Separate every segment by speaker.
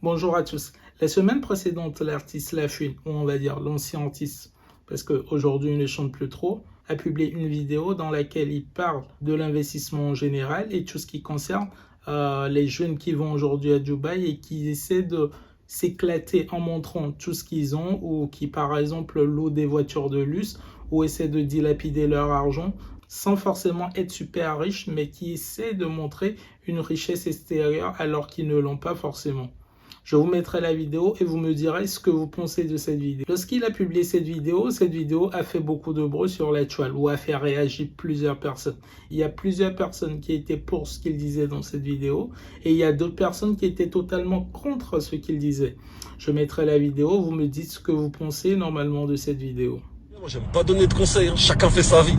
Speaker 1: Bonjour à tous. La semaine précédente, l'artiste Lafouine, ou on va dire l'ancien artiste, parce qu'aujourd'hui il ne chante plus trop, a publié une vidéo dans laquelle il parle de l'investissement en général et tout ce qui concerne les jeunes qui vont aujourd'hui à Dubaï et qui essaient de s'éclater en montrant tout ce qu'ils ont ou qui par exemple louent des voitures de luxe ou essaient de dilapider leur argent sans forcément être super riches mais qui essaient de montrer une richesse extérieure alors qu'ils ne l'ont pas forcément. Je vous mettrai la vidéo et vous me direz ce que vous pensez de cette vidéo. Lorsqu'il a publié cette vidéo a fait beaucoup de bruit sur la toile ou a fait réagir plusieurs personnes. Il y a plusieurs personnes qui étaient pour ce qu'il disait dans cette vidéo et il y a d'autres personnes qui étaient totalement contre ce qu'il disait. Je mettrai la vidéo, vous me dites ce que vous pensez normalement de cette vidéo.
Speaker 2: Moi, j'aime pas donner de conseils, hein. Chacun fait sa vie.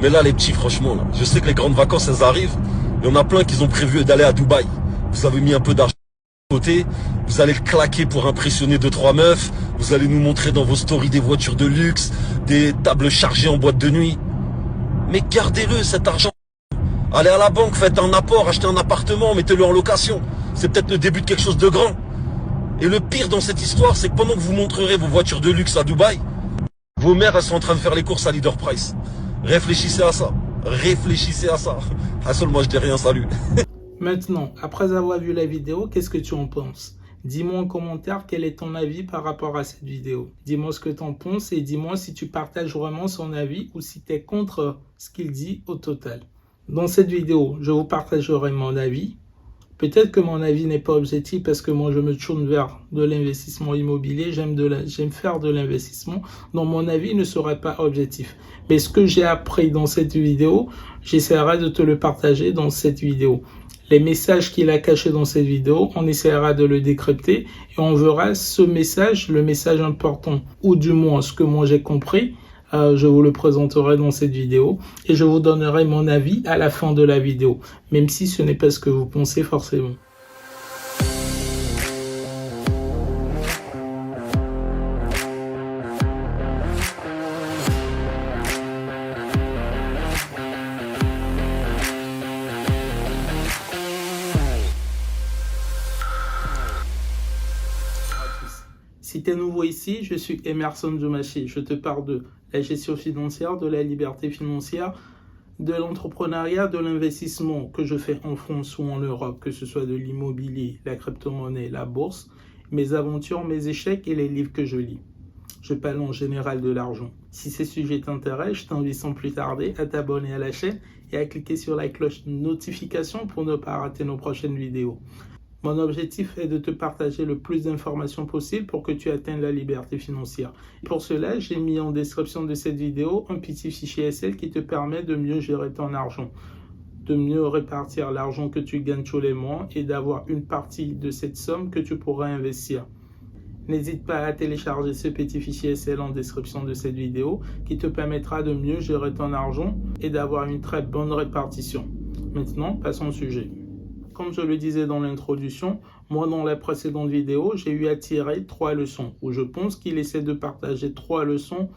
Speaker 2: Mais là, les petits, franchement, là, je sais que les grandes vacances, elles arrivent. Il y en a plein qui ont prévu d'aller à Dubaï. Vous avez mis un peu d'argent de côté. Vous allez le claquer pour impressionner 2-3 meufs. Vous allez nous montrer dans vos stories des voitures de luxe, des tables chargées en boîte de nuit. Mais gardez-le, cet argent. Allez à la banque, faites un apport, achetez un appartement, mettez-le en location. C'est peut-être le début de quelque chose de grand. Et le pire dans cette histoire, c'est que pendant que vous montrerez vos voitures de luxe à Dubaï, vos mères, elles sont en train de faire les courses à Leader Price. Réfléchissez à ça. Réfléchissez à ça. Hassel, moi je dis rien, salut.
Speaker 1: Maintenant, après avoir vu la vidéo, qu'est-ce que tu en penses? Dis-moi en commentaire quel est ton avis par rapport à cette vidéo. Dis-moi ce que tu en penses et dis-moi si tu partages vraiment son avis ou si tu es contre ce qu'il dit au total. Dans cette vidéo, je vous partagerai mon avis. Peut-être que mon avis n'est pas objectif parce que moi je me tourne vers de l'investissement immobilier, j'aime faire de l'investissement, donc mon avis ne serait pas objectif. Mais ce que j'ai appris dans cette vidéo, j'essaierai de te le partager dans cette vidéo. Les messages qu'il a cachés dans cette vidéo, on essaiera de le décrypter et on verra ce message, le message important, ou du moins ce que moi j'ai compris. Je vous le présenterai dans cette vidéo et je vous donnerai mon avis à la fin de la vidéo, même si ce n'est pas ce que vous pensez forcément. Si tu es nouveau ici, je suis Emerson Djoumachi. Je te parle de la gestion financière, de la liberté financière, de l'entrepreneuriat, de l'investissement que je fais en France ou en Europe, que ce soit de l'immobilier, la crypto-monnaie, la bourse, mes aventures, mes échecs et les livres que je lis. Je parle en général de l'argent. Si ces sujets t'intéressent, je t'invite sans plus tarder à t'abonner à la chaîne et à cliquer sur la cloche de notification pour ne pas rater nos prochaines vidéos. Mon objectif est de te partager le plus d'informations possible pour que tu atteignes la liberté financière. Pour cela, j'ai mis en description de cette vidéo un petit fichier Excel qui te permet de mieux gérer ton argent, de mieux répartir l'argent que tu gagnes tous les mois et d'avoir une partie de cette somme que tu pourras investir. N'hésite pas à télécharger ce petit fichier Excel en description de cette vidéo qui te permettra de mieux gérer ton argent et d'avoir une très bonne répartition. Maintenant, passons au sujet. Comme je le disais dans l'introduction, moi dans la précédente vidéo, j'ai eu à tirer 3 leçons où je pense qu'il essaie de partager 3 leçons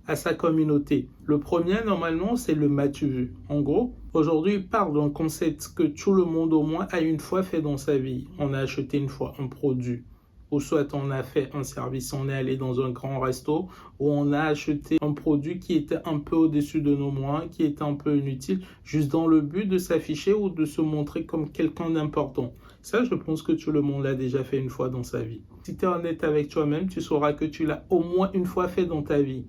Speaker 1: à sa communauté. Le premier, normalement, c'est le m'as-tu vu. En gros, aujourd'hui, il parle d'un concept que tout le monde au moins a une fois fait dans sa vie. On a acheté une fois un produit, ou soit on a fait un service, on est allé dans un grand resto, ou on a acheté un produit qui était un peu au-dessus de nos moyens, qui était un peu inutile, juste dans le but de s'afficher ou de se montrer comme quelqu'un d'important. Ça, je pense que tout le monde l'a déjà fait une fois dans sa vie. Si tu es honnête avec toi-même, tu sauras que tu l'as au moins une fois fait dans ta vie.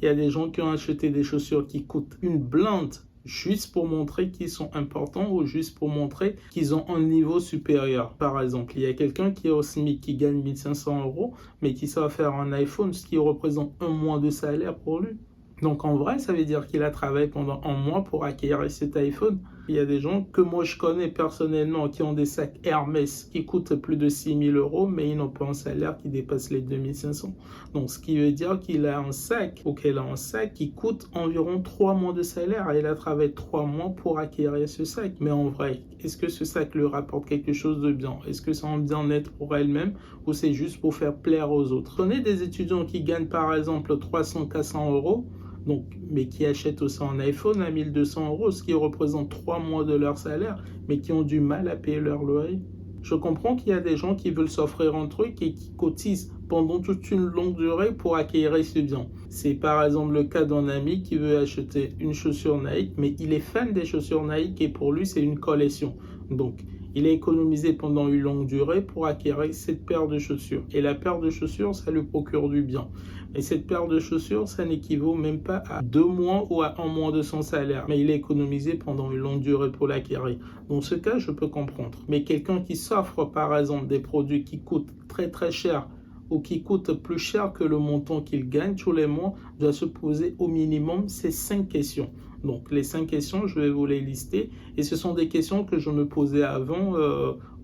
Speaker 1: Il y a des gens qui ont acheté des chaussures qui coûtent une blinde juste pour montrer qu'ils sont importants ou juste pour montrer qu'ils ont un niveau supérieur. Par exemple, il y a quelqu'un qui est au SMIC qui gagne 1500 euros, mais qui sait faire un iPhone, ce qui représente un mois de salaire pour lui. Donc en vrai, ça veut dire qu'il a travaillé pendant un mois pour acquérir cet iPhone. Il y a des gens que moi je connais personnellement qui ont des sacs Hermès qui coûtent plus de 6 000 euros, mais ils n'ont pas un salaire qui dépasse les 2500. Donc ce qui veut dire qu'il a un sac, ou qu'elle a un sac qui coûte environ 3 mois de salaire. Et elle a travaillé 3 mois pour acquérir ce sac. Mais en vrai, est-ce que ce sac lui rapporte quelque chose de bien? Est-ce que c'est un bien-être pour elle-même ou c'est juste pour faire plaire aux autres? Prenez des étudiants qui gagnent par exemple 300-400 euros. Donc, mais qui achètent aussi un iPhone à 1200 euros, ce qui représente 3 mois de leur salaire, mais qui ont du mal à payer leur loyer. Je comprends qu'il y a des gens qui veulent s'offrir un truc et qui cotisent pendant toute une longue durée pour acquérir ce bien. C'est par exemple le cas d'un ami qui veut acheter une chaussure Nike, mais il est fan des chaussures Nike et pour lui c'est une collection. Donc il a économisé pendant une longue durée pour acquérir cette paire de chaussures. Et la paire de chaussures, ça lui procure du bien. Et cette paire de chaussures, ça n'équivaut même pas à 2 mois ou à 1 mois de son salaire. Mais il a économisé pendant une longue durée pour l'acquérir. Dans ce cas, je peux comprendre. Mais quelqu'un qui s'offre par exemple des produits qui coûtent très très cher ou qui coûtent plus cher que le montant qu'il gagne tous les mois, doit se poser au minimum ces 5 questions. Donc les 5 questions, je vais vous les lister. Et ce sont des questions que je me posais avant,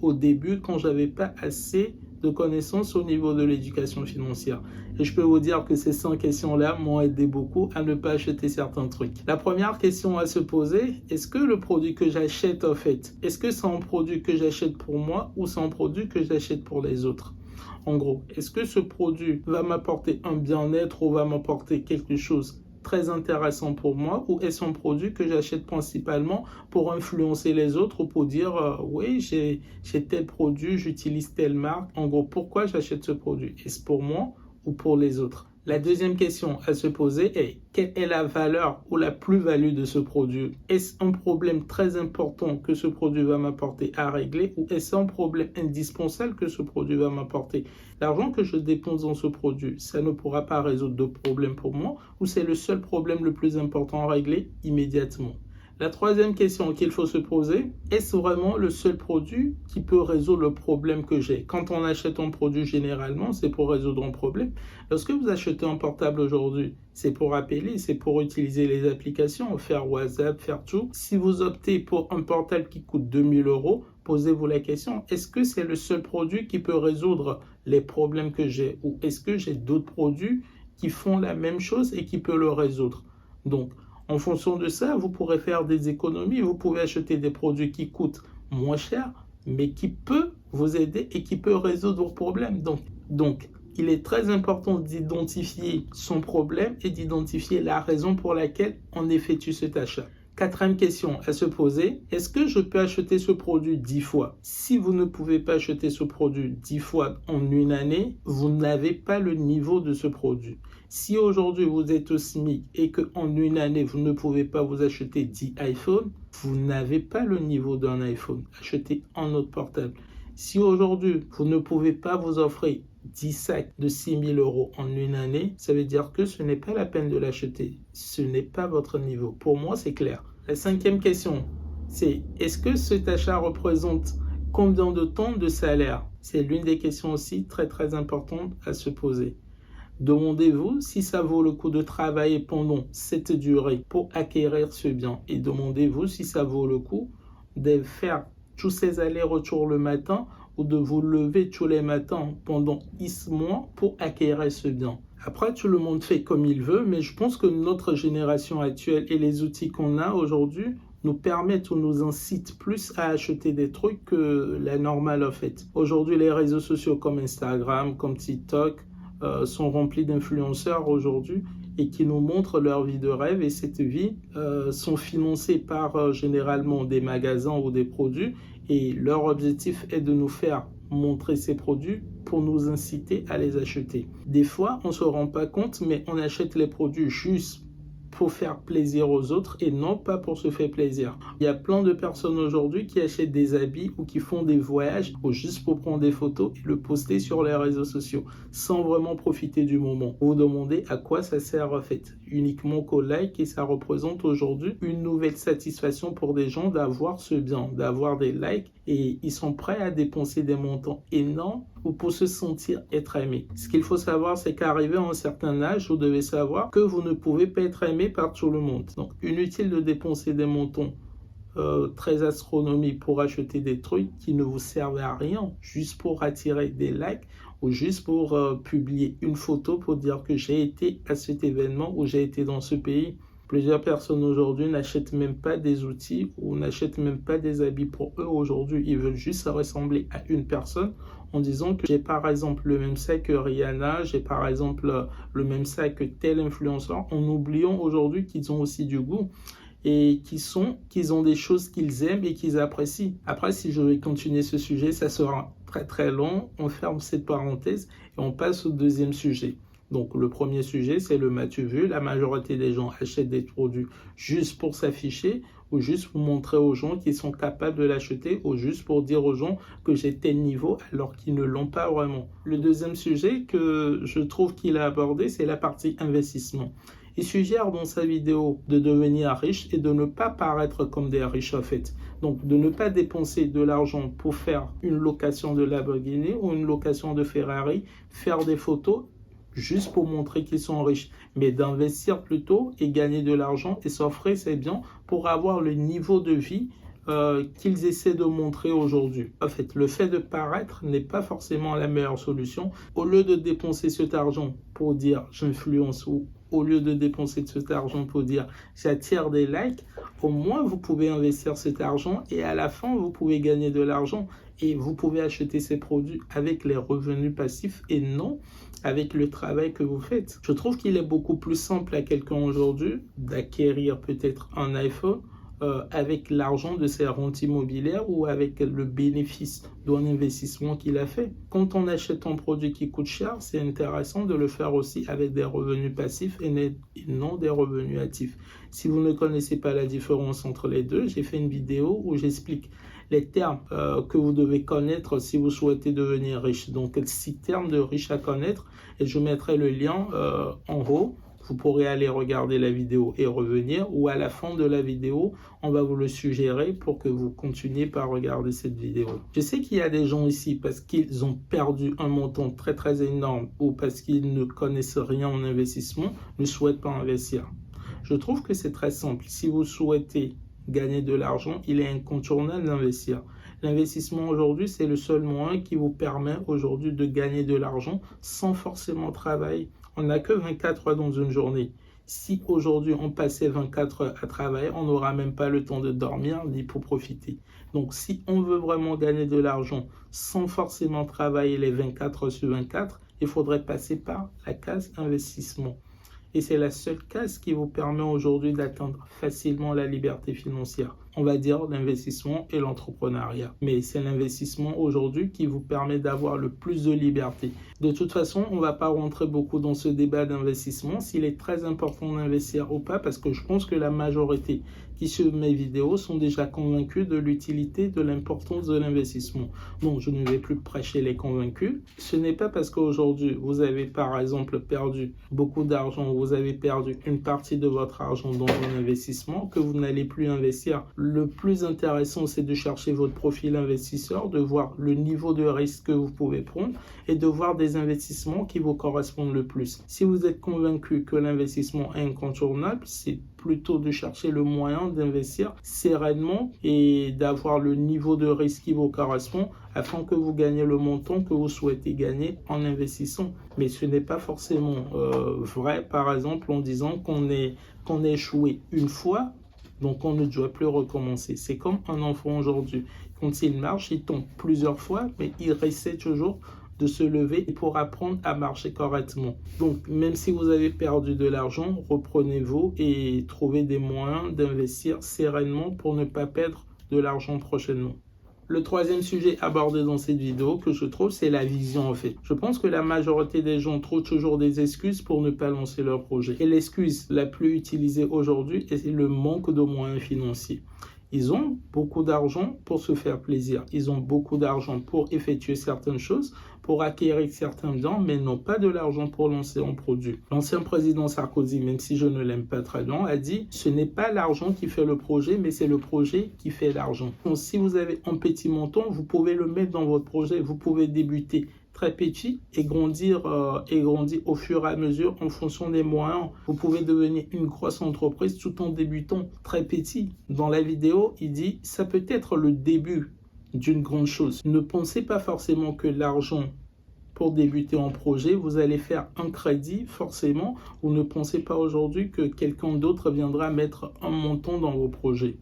Speaker 1: au début, quand j'avais pas assez de connaissances au niveau de l'éducation financière. Et je peux vous dire que ces 5 questions-là m'ont aidé beaucoup à ne pas acheter certains trucs. La première question à se poser, est-ce que le produit que j'achète en fait, est-ce que c'est un produit que j'achète pour moi ou c'est un produit que j'achète pour les autres? En gros, est-ce que ce produit va m'apporter un bien-être ou va m'apporter quelque chose très intéressant pour moi ou est-ce un produit que j'achète principalement pour influencer les autres ou pour dire oui, j'ai tel produit, j'utilise telle marque. En gros, pourquoi j'achète ce produit? Est-ce pour moi ou pour les autres? La deuxième question à se poser est quelle est la valeur ou la plus-value de ce produit? Est-ce un problème très important que ce produit va m'apporter à régler ou est-ce un problème indispensable que ce produit va m'apporter? L'argent que je dépense dans ce produit, ça ne pourra pas résoudre de problème pour moi ou c'est le seul problème le plus important à régler immédiatement? La troisième question qu'il faut se poser, est-ce vraiment le seul produit qui peut résoudre le problème que j'ai? Quand on achète un produit, généralement, c'est pour résoudre un problème. Lorsque vous achetez un portable aujourd'hui, c'est pour appeler, c'est pour utiliser les applications, faire WhatsApp, faire tout. Si vous optez pour un portable qui coûte 2000 €, posez-vous la question, est-ce que c'est le seul produit qui peut résoudre les problèmes que j'ai? Ou est-ce que j'ai d'autres produits qui font la même chose et qui peuvent le résoudre? Donc, en fonction de ça, vous pourrez faire des économies. Vous pouvez acheter des produits qui coûtent moins cher, mais qui peuvent vous aider et qui peuvent résoudre vos problèmes. Donc, il est très important d'identifier son problème et d'identifier la raison pour laquelle on effectue cet achat. Quatrième question à se poser, est-ce que je peux acheter ce produit 10 fois? Si vous ne pouvez pas acheter ce produit 10 fois en une année, vous n'avez pas le niveau de ce produit. Si aujourd'hui vous êtes au SMIC et qu'en une année vous ne pouvez pas vous acheter 10 iPhones, vous n'avez pas le niveau d'un iPhone. Achetez un autre portable. Si aujourd'hui vous ne pouvez pas vous offrir 10 sacs de 6 000 € en une année, ça veut dire que ce n'est pas la peine de l'acheter. Ce n'est pas votre niveau. Pour moi, c'est clair. La cinquième question, c'est est-ce que cet achat représente combien de temps de salaire? C'est l'une des questions aussi très très importantes à se poser. Demandez-vous si ça vaut le coup de travailler pendant cette durée pour acquérir ce bien. Et demandez-vous si ça vaut le coup de faire tous ces allers-retours le matin ou de vous lever tous les matins pendant X mois pour acquérir ce bien. Après, tout le monde fait comme il veut, mais je pense que notre génération actuelle et les outils qu'on a aujourd'hui nous permettent ou nous incitent plus à acheter des trucs que la normale en fait. Aujourd'hui, les réseaux sociaux comme Instagram, comme TikTok sont remplis d'influenceurs aujourd'hui et qui nous montrent leur vie de rêve et cette vie sont financées par généralement des magasins ou des produits et leur objectif est de nous faire montrer ces produits pour nous inciter à les acheter. Des fois, on ne se rend pas compte, mais on achète les produits juste pour faire plaisir aux autres et non pas pour se faire plaisir. Il y a plein de personnes aujourd'hui qui achètent des habits ou qui font des voyages ou juste pour prendre des photos et le poster sur les réseaux sociaux sans vraiment profiter du moment. Vous vous demandez à quoi ça sert en fait? Uniquement qu'au like et ça représente aujourd'hui une nouvelle satisfaction pour des gens d'avoir ce bien, d'avoir des likes et ils sont prêts à dépenser des montants énormes ou pour se sentir être aimé. Ce qu'il faut savoir, c'est qu'arrivé à un certain âge, vous devez savoir que vous ne pouvez pas être aimé par tout le monde. Donc, inutile de dépenser des montants très astronomiques pour acheter des trucs qui ne vous servent à rien, juste pour attirer des likes ou juste pour publier une photo pour dire que j'ai été à cet événement ou j'ai été dans ce pays. Plusieurs personnes aujourd'hui n'achètent même pas des outils ou n'achètent même pas des habits pour eux aujourd'hui. Ils veulent juste ressembler à une personne en disant que j'ai par exemple le même sac que Rihanna, j'ai par exemple le même sac que tel influenceur, en oubliant aujourd'hui qu'ils ont aussi du goût. et qu'ils ont des choses qu'ils aiment et qu'ils apprécient. Après, si je vais continuer ce sujet, ça sera très très long. On ferme cette parenthèse et on passe au deuxième sujet. Donc, le premier sujet, c'est le m'as-tu vu. La majorité des gens achètent des produits juste pour s'afficher ou juste pour montrer aux gens qu'ils sont capables de l'acheter ou juste pour dire aux gens que j'ai tel niveau alors qu'ils ne l'ont pas vraiment. Le deuxième sujet que je trouve qu'il a abordé, c'est la partie investissement. Il suggère dans sa vidéo de devenir riche et de ne pas paraître comme des riches en fait. Donc de ne pas dépenser de l'argent pour faire une location de Lamborghini ou une location de Ferrari, faire des photos juste pour montrer qu'ils sont riches, mais d'investir plutôt et gagner de l'argent et s'offrir ses biens pour avoir le niveau de vie qu'ils essaient de montrer aujourd'hui. En fait, le fait de paraître n'est pas forcément la meilleure solution. Au lieu de dépenser cet argent pour dire j'influence ou au lieu de dépenser cet argent pour dire j'attire des likes, au moins vous pouvez investir cet argent et à la fin vous pouvez gagner de l'argent et vous pouvez acheter ces produits avec les revenus passifs et non avec le travail que vous faites. Je trouve qu'il est beaucoup plus simple à quelqu'un aujourd'hui d'acquérir peut-être un iPhone avec l'argent de ses rentes immobilières ou avec le bénéfice d'un investissement qu'il a fait. Quand on achète un produit qui coûte cher, c'est intéressant de le faire aussi avec des revenus passifs et non des revenus actifs. Si vous ne connaissez pas la différence entre les deux, j'ai fait une vidéo où j'explique les termes que vous devez connaître si vous souhaitez devenir riche. Donc 6 termes de riche à connaître et je mettrai le lien en haut. Vous pourrez aller regarder la vidéo et revenir ou à la fin de la vidéo, on va vous le suggérer pour que vous continuiez par regarder cette vidéo. Je sais qu'il y a des gens ici parce qu'ils ont perdu un montant très très énorme ou parce qu'ils ne connaissent rien en investissement, ne souhaitent pas investir. Je trouve que c'est très simple. Si vous souhaitez gagner de l'argent, il est incontournable d'investir. L'investissement aujourd'hui, c'est le seul moyen qui vous permet aujourd'hui de gagner de l'argent sans forcément travailler. On n'a que 24 heures dans une journée. Si aujourd'hui on passait 24 heures à travailler, on n'aura même pas le temps de dormir ni pour profiter. Donc si on veut vraiment gagner de l'argent sans forcément travailler les 24 heures sur 24, il faudrait passer par la case investissement. Et c'est la seule case qui vous permet aujourd'hui d'atteindre facilement la liberté financière. On va dire l'investissement et l'entrepreneuriat. Mais c'est l'investissement aujourd'hui qui vous permet d'avoir le plus de liberté. De toute façon, on ne va pas rentrer beaucoup dans ce débat d'investissement, s'il est très important d'investir ou pas, parce que je pense que la majorité qui suivent mes vidéos sont déjà convaincus de l'utilité, de l'importance de l'investissement. Donc, je ne vais plus prêcher les convaincus. Ce n'est pas parce qu'aujourd'hui, vous avez par exemple perdu beaucoup d'argent, vous avez perdu une partie de votre argent dans un investissement que vous n'allez plus investir. Le plus intéressant, c'est de chercher votre profil investisseur, de voir le niveau de risque que vous pouvez prendre et de voir des investissements qui vous correspondent le plus. Si vous êtes convaincu que l'investissement est incontournable, c'est plutôt de chercher le moyen d'investir sereinement et d'avoir le niveau de risque qui vous correspond afin que vous gagnez le montant que vous souhaitez gagner en investissant. Mais ce n'est pas forcément vrai, par exemple, en disant qu'on a échoué une fois, donc on ne doit plus recommencer. C'est comme un enfant aujourd'hui. Quand il marche, il tombe plusieurs fois, mais il essaie toujours de se lever pour apprendre à marcher correctement. Donc, même si vous avez perdu de l'argent, reprenez-vous et trouvez des moyens d'investir sereinement pour ne pas perdre de l'argent prochainement. Le troisième sujet abordé dans cette vidéo que je trouve, c'est la vision en fait. Je pense que la majorité des gens trouvent toujours des excuses pour ne pas lancer leur projet. Et l'excuse la plus utilisée aujourd'hui est le manque de moyens financiers. Ils ont beaucoup d'argent pour se faire plaisir. Ils ont beaucoup d'argent pour effectuer certaines choses, pour acquérir certains biens, mais n'ont pas de l'argent pour lancer un produit. L'ancien président Sarkozy, même si je ne l'aime pas très bien, a dit « Ce n'est pas l'argent qui fait le projet, mais c'est le projet qui fait l'argent. » Donc, si vous avez un petit montant, vous pouvez le mettre dans votre projet. Vous pouvez débuter très petit et grandir au fur et à mesure en fonction des moyens. Vous pouvez devenir une grosse entreprise tout en débutant très petit. Dans la vidéo, il dit « Ça peut être le début d'une grande chose. Ne pensez pas forcément que l'argent pour débuter en projet, vous allez faire un crédit forcément, ou ne pensez pas aujourd'hui que quelqu'un d'autre viendra mettre un montant dans vos projets.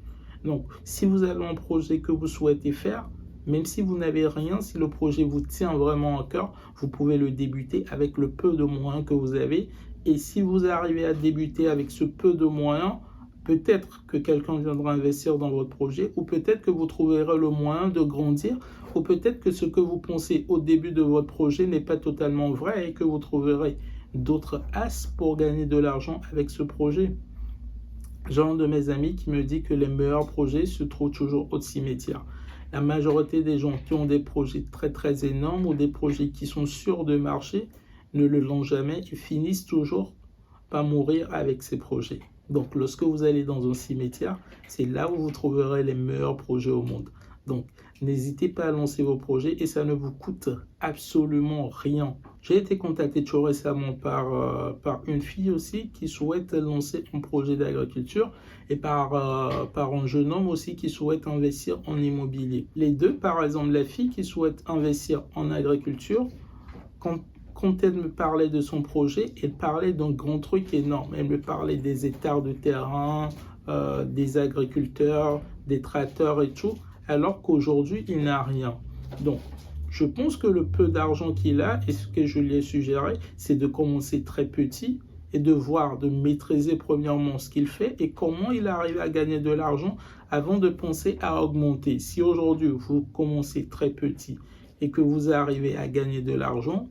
Speaker 1: Donc, si vous avez un projet que vous souhaitez faire, même si vous n'avez rien, si le projet vous tient vraiment à cœur, vous pouvez le débuter avec le peu de moyens que vous avez. Et si vous arrivez à débuter avec ce peu de moyens, Peut-être que quelqu'un viendra investir dans votre projet, ou peut-être que vous trouverez le moyen de grandir, ou peut-être que ce que vous pensez au début de votre projet n'est pas totalement vrai et que vous trouverez d'autres as pour gagner de l'argent avec ce projet. J'ai un de mes amis qui me dit que les meilleurs projets se trouvent toujours au cimetière. La majorité des gens qui ont des projets très très énormes ou des projets qui sont sûrs de marcher ne le lancent jamais et finissent toujours par mourir avec ces projets. Donc, lorsque vous allez dans un cimetière, c'est là où vous trouverez les meilleurs projets au monde. Donc, n'hésitez pas à lancer vos projets et ça ne vous coûte absolument rien. J'ai été contacté tout récemment par une fille aussi qui souhaite lancer un projet d'agriculture et par un jeune homme aussi qui souhaite investir en immobilier. Les deux, par exemple, la fille qui souhaite investir en agriculture, quand elle me parlait de son projet, elle parlait d'un grand truc énorme. Elle me parlait des hectares de terrain, des agriculteurs, des tracteurs et tout, alors qu'aujourd'hui, il n'a rien. Donc, je pense que le peu d'argent qu'il a, et ce que je lui ai suggéré, c'est de commencer très petit et de voir, de maîtriser premièrement ce qu'il fait et comment il arrive à gagner de l'argent avant de penser à augmenter. Si aujourd'hui, vous commencez très petit et que vous arrivez à gagner de l'argent,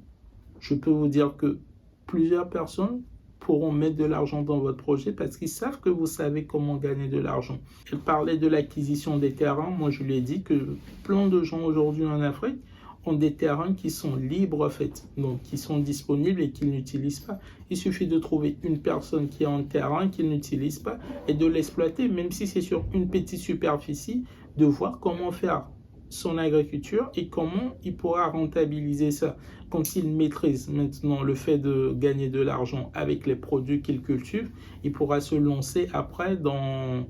Speaker 1: je peux vous dire que plusieurs personnes pourront mettre de l'argent dans votre projet parce qu'ils savent que vous savez comment gagner de l'argent. Elle parlait de l'acquisition des terrains. Moi, je lui ai dit que plein de gens aujourd'hui en Afrique ont des terrains qui sont libres en fait, donc qui sont disponibles et qu'ils n'utilisent pas. Il suffit de trouver une personne qui a un terrain qu'il n'utilise pas et de l'exploiter, même si c'est sur une petite superficie, de voir comment faire son agriculture et comment il pourra rentabiliser ça. Quand il maîtrise maintenant le fait de gagner de l'argent avec les produits qu'il cultive, il pourra se lancer après dans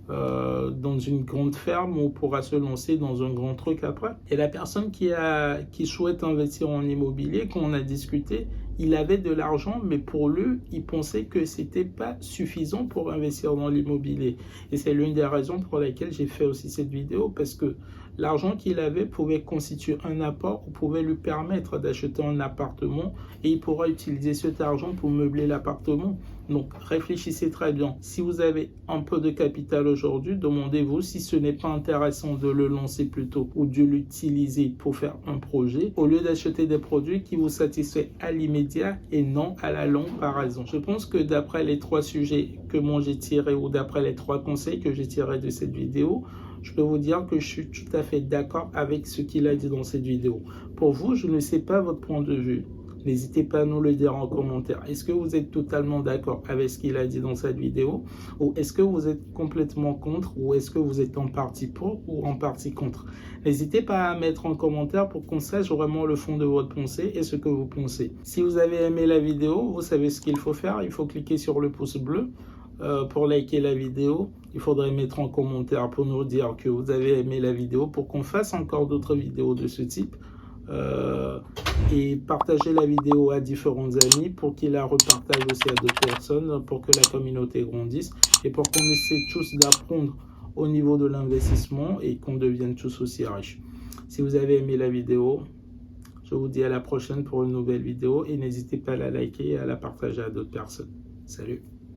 Speaker 1: une grande ferme ou pourra se lancer dans un grand truc après. Et la personne qui souhaite investir en immobilier, quand on a discuté, il avait de l'argent, mais pour lui, il pensait que c'était pas suffisant pour investir dans l'immobilier. Et c'est l'une des raisons pour lesquelles j'ai fait aussi cette vidéo, parce que l'argent qu'il avait pouvait constituer un apport ou pouvait lui permettre d'acheter un appartement et il pourra utiliser cet argent pour meubler l'appartement. Donc, réfléchissez très bien. Si vous avez un peu de capital aujourd'hui, demandez-vous si ce n'est pas intéressant de le lancer plutôt ou de l'utiliser pour faire un projet au lieu d'acheter des produits qui vous satisfait à l'immédiat et non à la longue par exemple. Je pense que d'après les 3 sujets que moi j'ai tirés ou d'après les 3 conseils que j'ai tirés de cette vidéo, je peux vous dire que je suis tout à fait d'accord avec ce qu'il a dit dans cette vidéo. Pour vous, je ne sais pas votre point de vue. N'hésitez pas à nous le dire en commentaire. Est-ce que vous êtes totalement d'accord avec ce qu'il a dit dans cette vidéo? Ou est-ce que vous êtes complètement contre? Ou est-ce que vous êtes en partie pour ou en partie contre? N'hésitez pas à mettre en commentaire pour qu'on sache vraiment le fond de votre pensée et ce que vous pensez. Si vous avez aimé la vidéo, vous savez ce qu'il faut faire. Il faut cliquer sur le pouce bleu pour liker la vidéo. Il faudrait mettre en commentaire pour nous dire que vous avez aimé la vidéo pour qu'on fasse encore d'autres vidéos de ce type. Et partager la vidéo à différents amis pour qu'ils la repartagent aussi à d'autres personnes pour que la communauté grandisse et pour qu'on essaie tous d'apprendre au niveau de l'investissement et qu'on devienne tous aussi riches. Si vous avez aimé la vidéo, je vous dis à la prochaine pour une nouvelle vidéo et n'hésitez pas à la liker et à la partager à d'autres personnes. Salut!